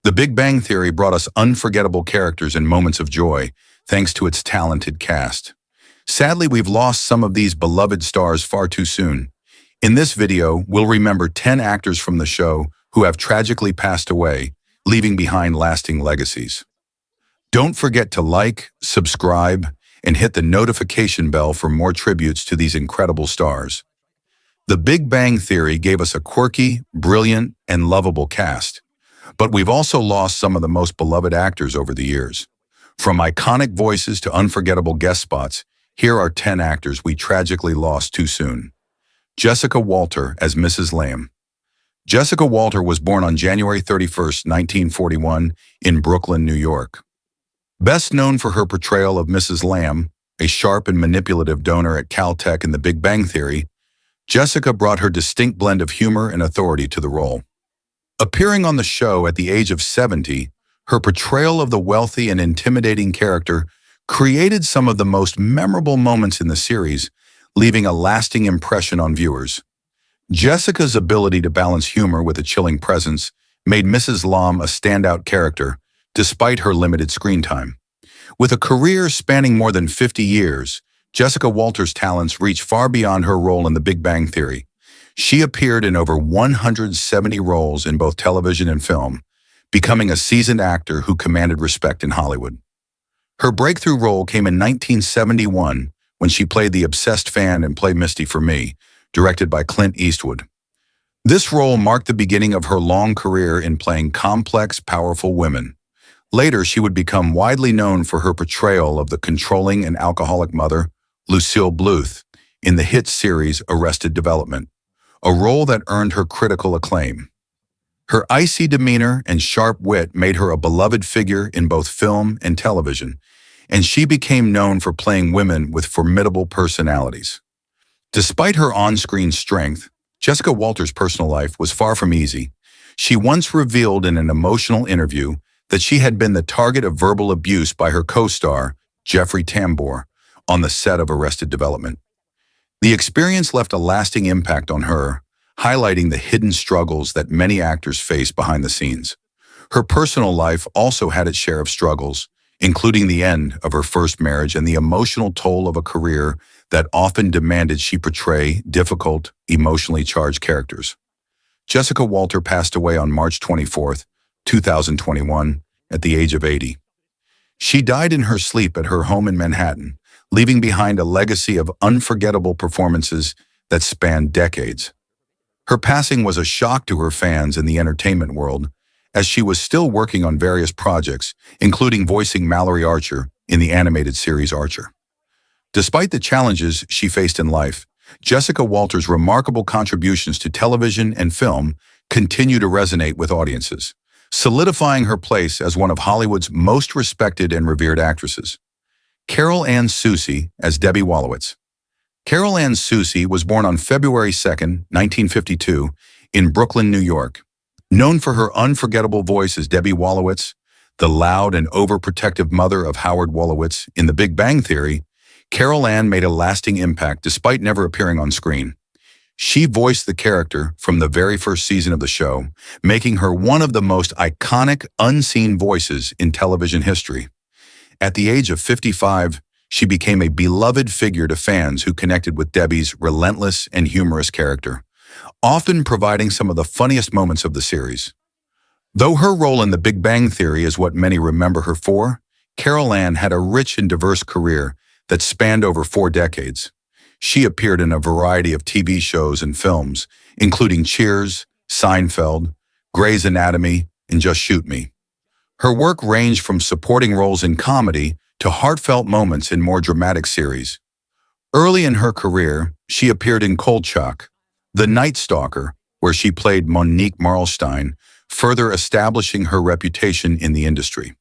The Big Bang Theory brought us unforgettable characters and moments of joy, thanks to its talented cast. Sadly, we've lost some of these beloved stars far too soon. In this video, we'll remember 10 actors from the show who have tragically passed away, leaving behind lasting legacies. Don't forget to like, subscribe, and hit the notification bell for more tributes to these incredible stars. The Big Bang Theory gave us a quirky, brilliant, and lovable cast. But we've also lost some of the most beloved actors over the years. From iconic voices to unforgettable guest spots, here are 10 actors we tragically lost too soon. Jessica Walter as Mrs. Lamb. Jessica Walter was born on January 31, 1941, in Brooklyn, New York. Best known for her portrayal of Mrs. Lamb, a sharp and manipulative donor at Caltech in The Big Bang Theory, Jessica brought her distinct blend of humor and authority to the role. Appearing on the show at the age of 70, her portrayal of the wealthy and intimidating character created some of the most memorable moments in the series, leaving a lasting impression on viewers. Jessica's ability to balance humor with a chilling presence made Mrs. Lamb a standout character, despite her limited screen time. With a career spanning more than 50 years, Jessica Walter's talents reach far beyond her role in The Big Bang Theory. She appeared in over 170 roles in both television and film, becoming a seasoned actor who commanded respect in Hollywood. Her breakthrough role came in 1971 when she played the obsessed fan in Play Misty for Me, directed by Clint Eastwood. This role marked the beginning of her long career in playing complex, powerful women. Later, she would become widely known for her portrayal of the controlling and alcoholic mother, Lucille Bluth, in the hit series Arrested Development, a role that earned her critical acclaim. Her icy demeanor and sharp wit made her a beloved figure in both film and television, and she became known for playing women with formidable personalities. Despite her on-screen strength, Jessica Walter's personal life was far from easy. She once revealed in an emotional interview that she had been the target of verbal abuse by her co-star, Jeffrey Tambor, on the set of Arrested Development. The experience left a lasting impact on her, highlighting the hidden struggles that many actors face behind the scenes. Her personal life also had its share of struggles, including the end of her first marriage and the emotional toll of a career that often demanded she portray difficult, emotionally charged characters. Jessica Walter passed away on March 24, 2021, at the age of 80. She died in her sleep at her home in Manhattan, leaving behind a legacy of unforgettable performances that spanned decades. Her passing was a shock to her fans in the entertainment world, as she was still working on various projects, including voicing Mallory Archer in the animated series Archer. Despite the challenges she faced in life, Jessica Walter's remarkable contributions to television and film continue to resonate with audiences, solidifying her place as one of Hollywood's most respected and revered actresses. Carol Ann Susy as Debbie Wolowitz. Carol Ann Susy was born on February 2, 1952, in Brooklyn, New York. Known for her unforgettable voice as Debbie Wolowitz, the loud and overprotective mother of Howard Wolowitz in The Big Bang Theory, Carol Ann made a lasting impact despite never appearing on screen. She voiced the character from the very first season of the show, making her one of the most iconic, unseen voices in television history. At the age of 55, she became a beloved figure to fans who connected with Debbie's relentless and humorous character, often providing some of the funniest moments of the series. Though her role in The Big Bang Theory is what many remember her for, Carol Ann had a rich and diverse career that spanned over 4 decades. She appeared in a variety of TV shows and films, including Cheers, Seinfeld, Grey's Anatomy, and Just Shoot Me. Her work ranged from supporting roles in comedy to heartfelt moments in more dramatic series. Early in her career, she appeared in Kolchak, The Night Stalker, where she played Monique Marlstein, further establishing her reputation in the industry.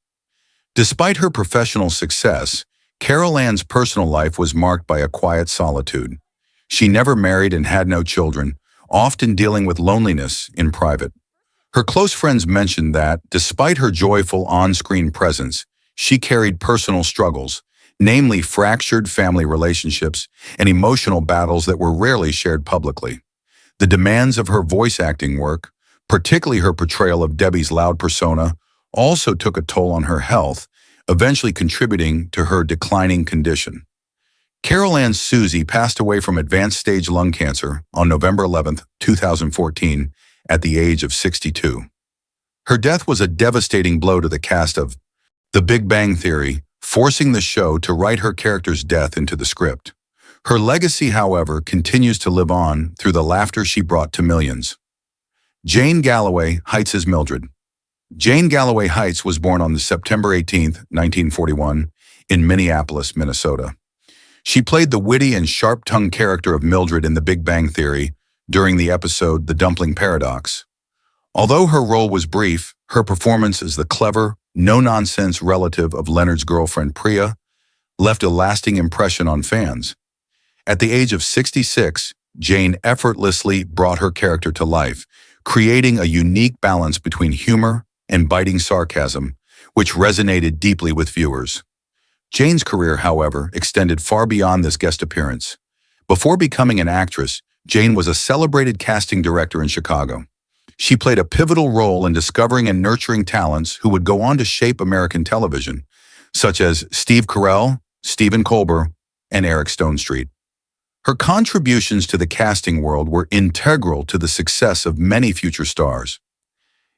Despite her professional success, Carol Ann's personal life was marked by a quiet solitude. She never married and had no children, often dealing with loneliness in private. Her close friends mentioned that, despite her joyful on-screen presence, she carried personal struggles, namely fractured family relationships and emotional battles that were rarely shared publicly. The demands of her voice acting work, particularly her portrayal of Debbie's loud persona, also took a toll on her health, eventually contributing to her declining condition. Carol Ann Susy passed away from advanced stage lung cancer on November 11, 2014, at the age of 62. Her death was a devastating blow to the cast of The Big Bang Theory, forcing the show to write her character's death into the script. Her legacy, however, continues to live on through the laughter she brought to millions. Jane Galloway Heights as Mildred. Jane Galloway Heights was born on September 18, 1941, in Minneapolis, Minnesota. She played the witty and sharp-tongued character of Mildred in The Big Bang Theory during the episode The Dumpling Paradox. Although her role was brief, her performance as the clever, no-nonsense relative of Leonard's girlfriend Priya left a lasting impression on fans. At the age of 66, Jane effortlessly brought her character to life, creating a unique balance between humor and biting sarcasm, which resonated deeply with viewers. Jane's career, however, extended far beyond this guest appearance. Before becoming an actress, Jane was a celebrated casting director in Chicago. She played a pivotal role in discovering and nurturing talents who would go on to shape American television, such as Steve Carell, Stephen Colbert, and Eric Stonestreet. Her contributions to the casting world were integral to the success of many future stars.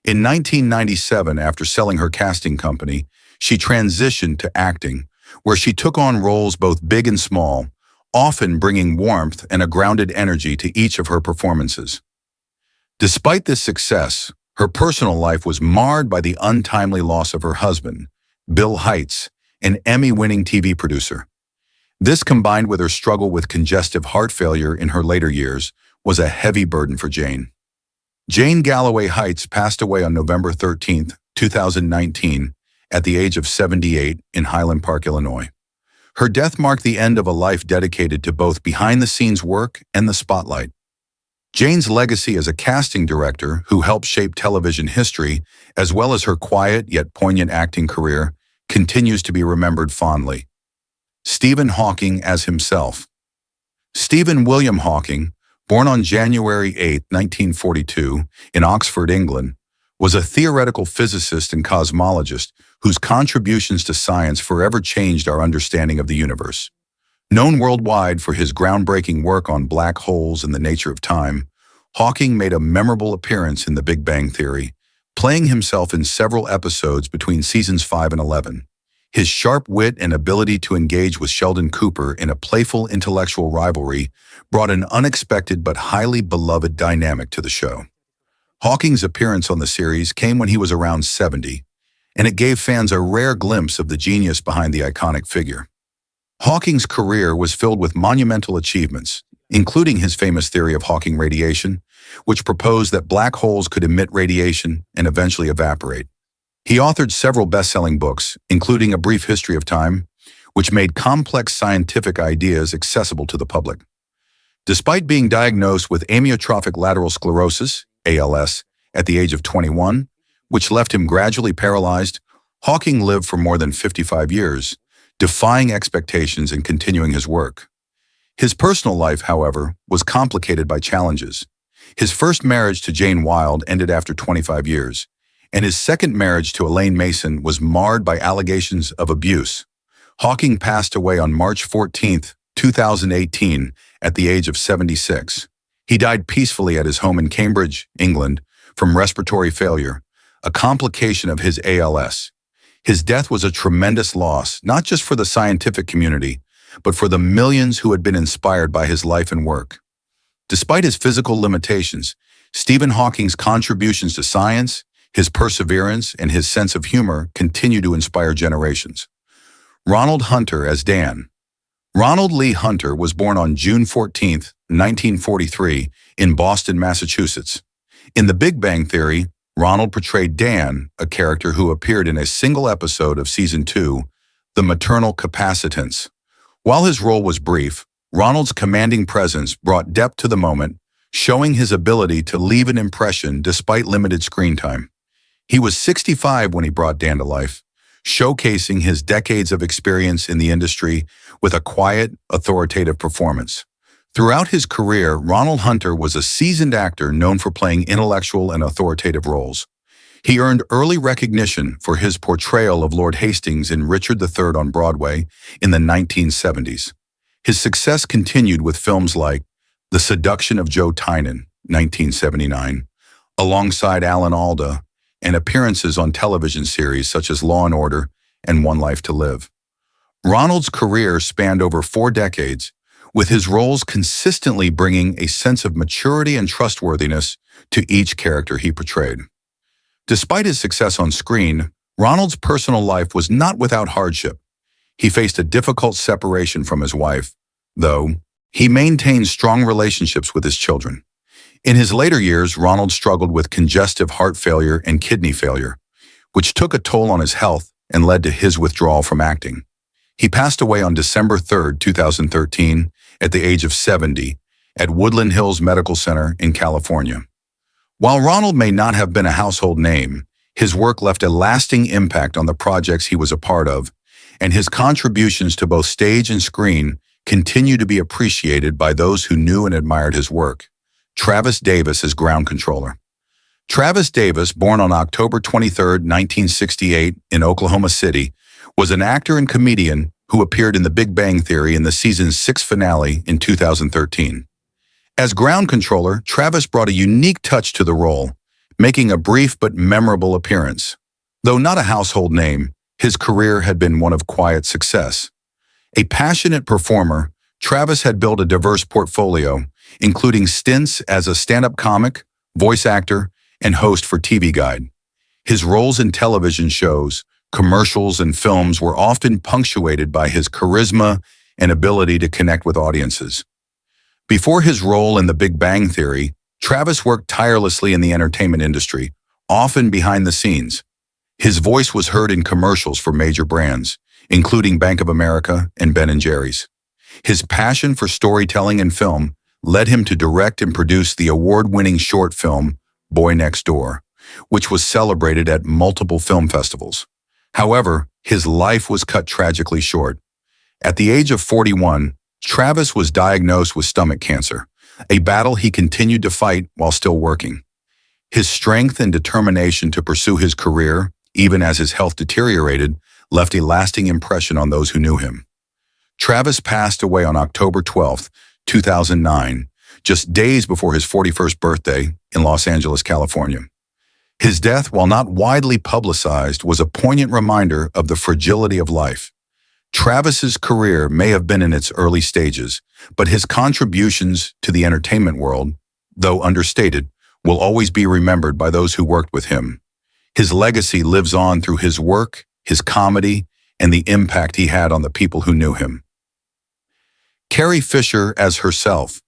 In 1997, after selling her casting company, she transitioned to acting, where she took on roles both big and small, often bringing warmth and a grounded energy to each of her performances. Despite this success, her personal life was marred by the untimely loss of her husband, Bill Heights, an Emmy-winning TV producer. This, combined with her struggle with congestive heart failure in her later years, was a heavy burden for Jane. Jane Galloway Heights passed away on November 13, 2019, at the age of 78 in Highland Park, Illinois. Her death marked the end of a life dedicated to both behind-the-scenes work and the spotlight. Jane's legacy as a casting director who helped shape television history, as well as her quiet yet poignant acting career, continues to be remembered fondly. Stephen Hawking as himself. Stephen William Hawking, born on January 8, 1942, in Oxford, England, was a theoretical physicist and cosmologist whose contributions to science forever changed our understanding of the universe. Known worldwide for his groundbreaking work on black holes and the nature of time, Hawking made a memorable appearance in The Big Bang Theory, playing himself in several episodes between seasons 5 and 11. His sharp wit and ability to engage with Sheldon Cooper in a playful intellectual rivalry brought an unexpected but highly beloved dynamic to the show. Hawking's appearance on the series came when he was around 70, and it gave fans a rare glimpse of the genius behind the iconic figure. Hawking's career was filled with monumental achievements, including his famous theory of Hawking radiation, which proposed that black holes could emit radiation and eventually evaporate. He authored several best-selling books, including A Brief History of Time, which made complex scientific ideas accessible to the public. Despite being diagnosed with amyotrophic lateral sclerosis, ALS, at the age of 21, which left him gradually paralyzed, Hawking lived for more than 55 years, defying expectations and continuing his work. His personal life, however, was complicated by challenges. His first marriage to Jane Wilde ended after 25 years, and his second marriage to Elaine Mason was marred by allegations of abuse. Hawking passed away on March 14, 2018, at the age of 76. He died peacefully at his home in Cambridge, England, from respiratory failure, a complication of his ALS. His death was a tremendous loss, not just for the scientific community, but for the millions who had been inspired by his life and work. Despite his physical limitations, Stephen Hawking's contributions to science, his perseverance, and his sense of humor continue to inspire generations. Ronald Hunter as Dan. Ronald Lee Hunter was born on June 14, 1943, in Boston, Massachusetts. In The Big Bang Theory, Ronald portrayed Dan, a character who appeared in a single episode of Season 2, The Maternal Capacitance. While his role was brief, Ronald's commanding presence brought depth to the moment, showing his ability to leave an impression despite limited screen time. He was 65 when he brought Dan to life, showcasing his decades of experience in the industry with a quiet, authoritative performance. Throughout his career, Ronald Hunter was a seasoned actor known for playing intellectual and authoritative roles. He earned early recognition for his portrayal of Lord Hastings in Richard III on Broadway in the 1970s. His success continued with films like The Seduction of Joe Tynan, 1979, alongside Alan Alda, and appearances on television series such as Law & Order and One Life to Live. Ronald's career spanned over 4 decades, with his roles consistently bringing a sense of maturity and trustworthiness to each character he portrayed. Despite his success on screen, Ronald's personal life was not without hardship. He faced a difficult separation from his wife, though he maintained strong relationships with his children. In his later years, Ronald struggled with congestive heart failure and kidney failure, which took a toll on his health and led to his withdrawal from acting. He passed away on December 3, 2013, at the age of 70, at Woodland Hills Medical Center in California. While Ronald may not have been a household name, his work left a lasting impact on the projects he was a part of, and his contributions to both stage and screen continue to be appreciated by those who knew and admired his work. Travis Davis as ground controller. Travis Davis, born on October 23, 1968, in Oklahoma City, was an actor and comedian who appeared in The Big Bang Theory in the season's 6th finale in 2013. As ground controller, Travis brought a unique touch to the role, making a brief but memorable appearance. Though not a household name, his career had been one of quiet success. A passionate performer, Travis had built a diverse portfolio, including stints as a stand-up comic, voice actor, and host for TV Guide. His roles in television shows, commercials, and films were often punctuated by his charisma and ability to connect with audiences. Before his role in The Big Bang Theory, Travis worked tirelessly in the entertainment industry, often behind the scenes. His voice was heard in commercials for major brands, including Bank of America and Ben & Jerry's. His passion for storytelling and film led him to direct and produce the award-winning short film Boy Next Door, which was celebrated at multiple film festivals. However, his life was cut tragically short. At the age of 41, Travis was diagnosed with stomach cancer, a battle he continued to fight while still working. His strength and determination to pursue his career, even as his health deteriorated, left a lasting impression on those who knew him. Travis passed away on October 12, 2009, just days before his 41st birthday in Los Angeles, California. His death, while not widely publicized, was a poignant reminder of the fragility of life. Travis's career may have been in its early stages, but his contributions to the entertainment world, though understated, will always be remembered by those who worked with him. His legacy lives on through his work, his comedy, and the impact he had on the people who knew him. Carrie Fisher as herself.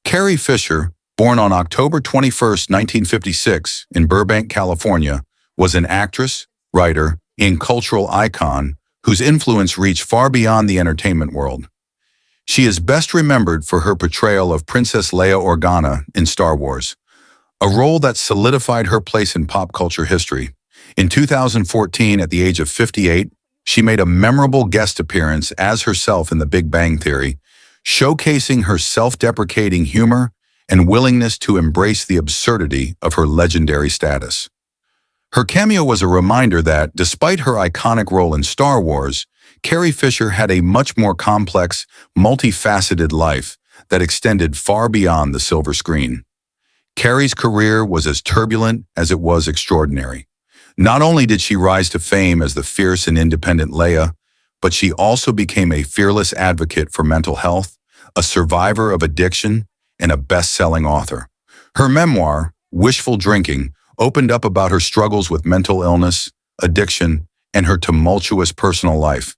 Carrie Fisher, born on October 21, 1956, in Burbank, California, was an actress, writer, and cultural icon whose influence reached far beyond the entertainment world. She is best remembered for her portrayal of Princess Leia Organa in Star Wars, a role that solidified her place in pop culture history. In 2014, at the age of 58, she made a memorable guest appearance as herself in The Big Bang Theory, showcasing her self-deprecating humor and willingness to embrace the absurdity of her legendary status. Her cameo was a reminder that, despite her iconic role in Star Wars, Carrie Fisher had a much more complex, multifaceted life that extended far beyond the silver screen. Carrie's career was as turbulent as it was extraordinary. Not only did she rise to fame as the fierce and independent Leia, but she also became a fearless advocate for mental health, a survivor of addiction, and a best-selling author. Her memoir, Wishful Drinking, opened up about her struggles with mental illness, addiction, and her tumultuous personal life,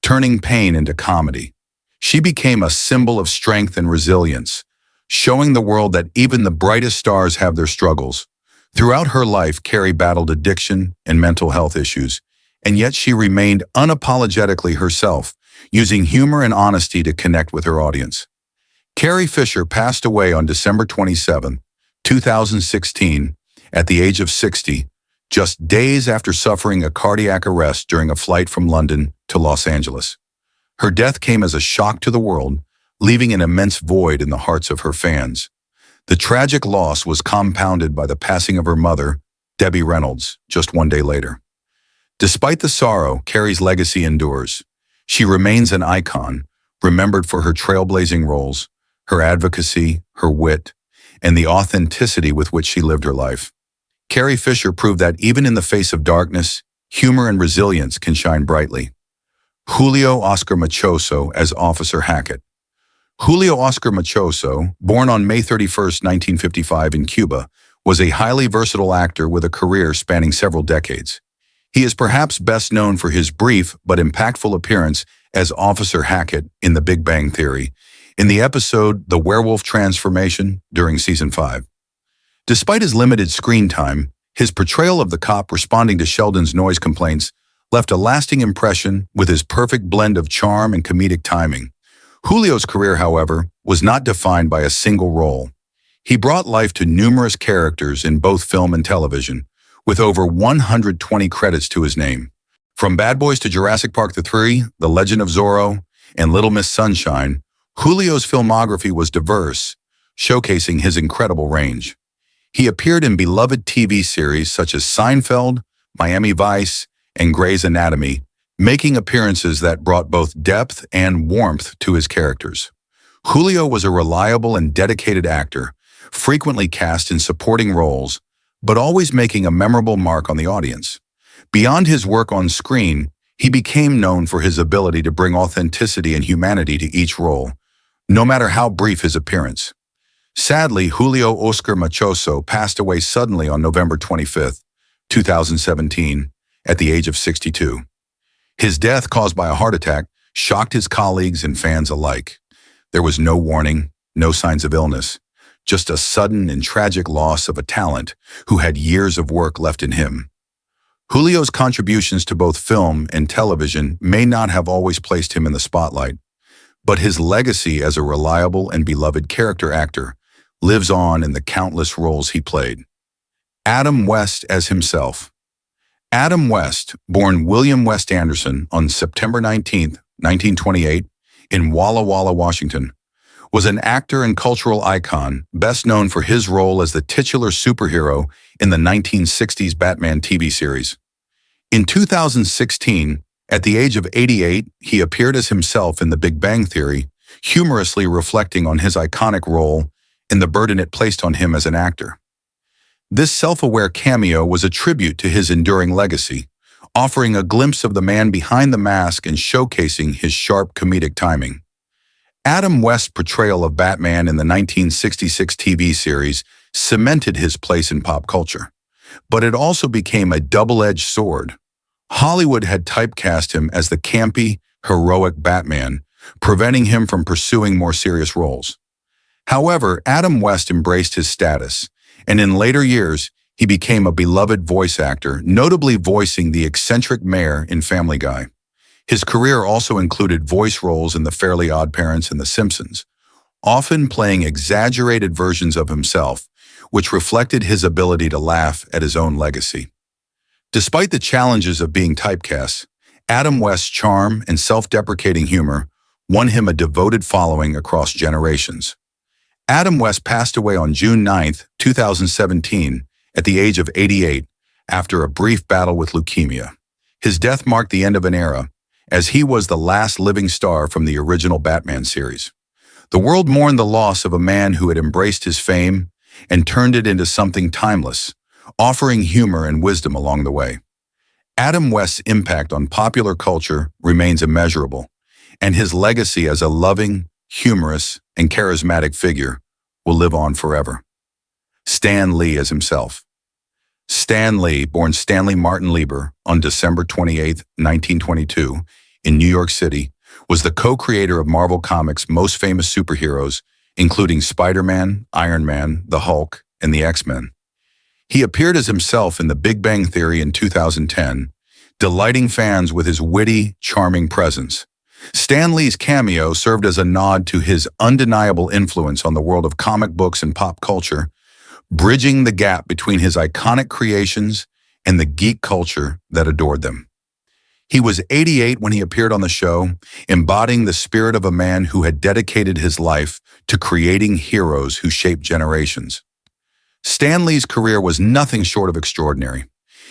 turning pain into comedy. She became a symbol of strength and resilience, showing the world that even the brightest stars have their struggles. Throughout her life, Carrie battled addiction and mental health issues, and yet she remained unapologetically herself, using humor and honesty to connect with her audience. Carrie Fisher passed away on December 27, 2016, at the age of 60, just days after suffering a cardiac arrest during a flight from London to Los Angeles. Her death came as a shock to the world, leaving an immense void in the hearts of her fans. The tragic loss was compounded by the passing of her mother, Debbie Reynolds, just one day later. Despite the sorrow, Carrie's legacy endures. She remains an icon, remembered for her trailblazing roles, her advocacy, her wit, and the authenticity with which she lived her life. Carrie Fisher proved that even in the face of darkness, humor and resilience can shine brightly. Julio Oscar Machoso as Officer Hackett. Julio Oscar Machoso, born on May 31, 1955 in Cuba, was a highly versatile actor with a career spanning several decades. He is perhaps best known for his brief but impactful appearance as Officer Hackett in The Big Bang Theory, in the episode The Werewolf Transformation during Season 5. Despite his limited screen time, his portrayal of the cop responding to Sheldon's noise complaints left a lasting impression with his perfect blend of charm and comedic timing. Julio's career, however, was not defined by a single role. He brought life to numerous characters in both film and television, with over 120 credits to his name. From Bad Boys to Jurassic Park 3, The Legend of Zorro, and Little Miss Sunshine, Julio's filmography was diverse, showcasing his incredible range. He appeared in beloved TV series such as Seinfeld, Miami Vice, and Grey's Anatomy, making appearances that brought both depth and warmth to his characters. Julio was a reliable and dedicated actor, frequently cast in supporting roles, but always making a memorable mark on the audience. Beyond his work on screen, he became known for his ability to bring authenticity and humanity to each role, no matter how brief his appearance. Sadly, Julio Oscar Machoso passed away suddenly on November 25, 2017, at the age of 62. His death, caused by a heart attack, shocked his colleagues and fans alike. There was no warning, no signs of illness, just a sudden and tragic loss of a talent who had years of work left in him. Julio's contributions to both film and television may not have always placed him in the spotlight, but his legacy as a reliable and beloved character actor lives on in the countless roles he played. Adam West as himself. Adam West, born William West Anderson on September 19, 1928, in Walla Walla, Washington, was an actor and cultural icon best known for his role as the titular superhero in the 1960s Batman TV series. In 2016, at the age of 88, he appeared as himself in The Big Bang Theory, humorously reflecting on his iconic role and the burden it placed on him as an actor. This self-aware cameo was a tribute to his enduring legacy, offering a glimpse of the man behind the mask and showcasing his sharp comedic timing. Adam West's portrayal of Batman in the 1966 TV series cemented his place in pop culture, but it also became a double-edged sword. Hollywood had typecast him as the campy, heroic Batman, preventing him from pursuing more serious roles. However, Adam West embraced his status, and in later years, he became a beloved voice actor, notably voicing the eccentric mayor in Family Guy. His career also included voice roles in The Fairly OddParents and The Simpsons, often playing exaggerated versions of himself, which reflected his ability to laugh at his own legacy. Despite the challenges of being typecast, Adam West's charm and self-deprecating humor won him a devoted following across generations. Adam West passed away on June 9, 2017, at the age of 88, after a brief battle with leukemia. His death marked the end of an era, as he was the last living star from the original Batman series. The world mourned the loss of a man who had embraced his fame and turned it into something timeless, offering humor and wisdom along the way. Adam West's impact on popular culture remains immeasurable, and his legacy as a loving, humorous, and charismatic figure will live on forever. Stan Lee as himself. Stan Lee, born Stanley Martin Lieber on December 28, 1922, in New York City, was the co-creator of Marvel Comics' most famous superheroes, including Spider-Man, Iron Man, the Hulk, and the X-Men. He appeared as himself in The Big Bang Theory in 2010, delighting fans with his witty, charming presence. Stan Lee's cameo served as a nod to his undeniable influence on the world of comic books and pop culture, bridging the gap between his iconic creations and the geek culture that adored them. He was 88 when he appeared on the show, embodying the spirit of a man who had dedicated his life to creating heroes who shaped generations. Stan Lee's career was nothing short of extraordinary.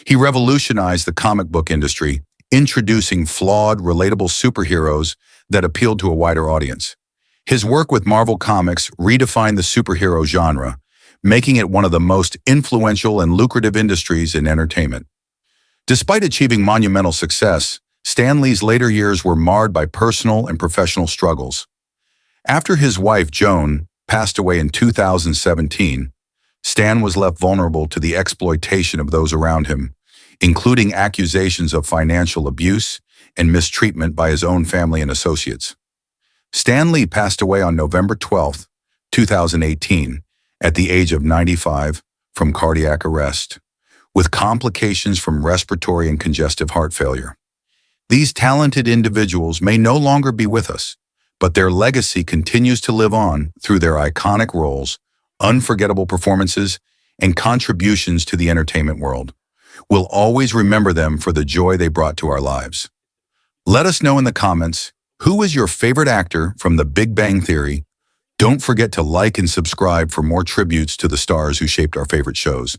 He revolutionized the comic book industry, introducing flawed, relatable superheroes that appealed to a wider audience. His work with Marvel Comics redefined the superhero genre, making it one of the most influential and lucrative industries in entertainment. Despite achieving monumental success, Stan Lee's later years were marred by personal and professional struggles. After his wife, Joan, passed away in 2017, Stan was left vulnerable to the exploitation of those around him, including accusations of financial abuse and mistreatment by his own family and associates. Stan Lee passed away on November 12, 2018, at the age of 95 from cardiac arrest, with complications from respiratory and congestive heart failure. These talented individuals may no longer be with us, but their legacy continues to live on through their iconic roles, unforgettable performances, and contributions to the entertainment world. We'll always remember them for the joy they brought to our lives. Let us know in the comments, who is your favorite actor from The Big Bang Theory? Don't forget to like and subscribe for more tributes to the stars who shaped our favorite shows.